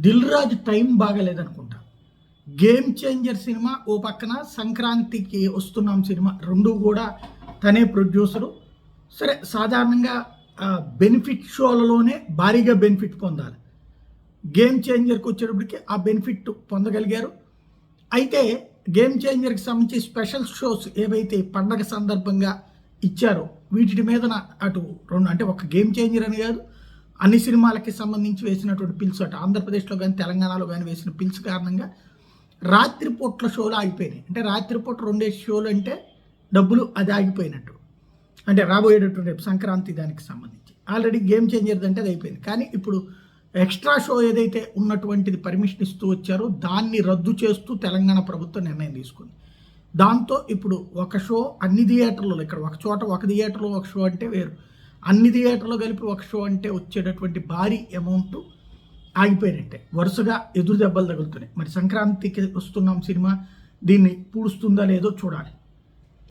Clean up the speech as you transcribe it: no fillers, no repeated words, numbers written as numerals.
Dil Raju time బాగలేదనుకుంటా. Game changer cinema ఓ పక్కన, సంక్రాంతికి వస్తున్నాం సినిమా రెండు కూడా తనే ప్రొడ్యూసరు. సరే, సాధారణంగా బెనిఫిట్ షోలలోనే భారీగా బెనిఫిట్ పొందాలి. గేమ్ చేంజర్కి వచ్చేటప్పటికి ఆ బెనిఫిట్ పొందగలిగారు. అయితే గేమ్ చేంజర్కి సంబంధించి స్పెషల్ షోస్ ఏవైతే పండగ సందర్భంగా ఇచ్చారో వీటి మీదన అటు రెండు, అంటే ఒక గేమ్ చేంజర్ అని కాదు, అన్ని సినిమాలకి సంబంధించి వేసినటువంటి పిల్స్, అటు ఆంధ్రప్రదేశ్లో కానీ తెలంగాణలో కానీ వేసిన పిల్స్ కారణంగా రాత్రిపూట్ల షోలు ఆగిపోయినాయి. అంటే రాత్రిపూట 2 షోలు అంటే డబ్బులు అది ఆగిపోయినట్టు. అంటే రాబోయేటటువంటి సంక్రాంతి దానికి సంబంధించి ఆల్రెడీ గేమ్ చేంజర్ అంటే అది అయిపోయింది. కానీ ఇప్పుడు ఎక్స్ట్రా షో ఏదైతే ఉన్నటువంటిది పర్మిషన్ ఇస్తూ వచ్చారో దాన్ని రద్దు చేస్తూ తెలంగాణ ప్రభుత్వం నిర్ణయం తీసుకుంది. దాంతో ఇప్పుడు ఒక షో అన్ని థియేటర్లలో, ఇక్కడ ఒక చోట ఒక థియేటర్లో ఒక షో అంటే వేరు, అన్ని థియేటర్లో కలిపి ఒక షో అంటే వచ్చేటటువంటి భారీ అమౌంట్ ఆగిపోయినట్టే. వరుసగా ఎదురు దెబ్బలు తగులుతున్నాయి. మరి సంక్రాంతికి వస్తున్నాం సినిమా దీన్ని పూడుస్తుందా లేదో చూడాలి.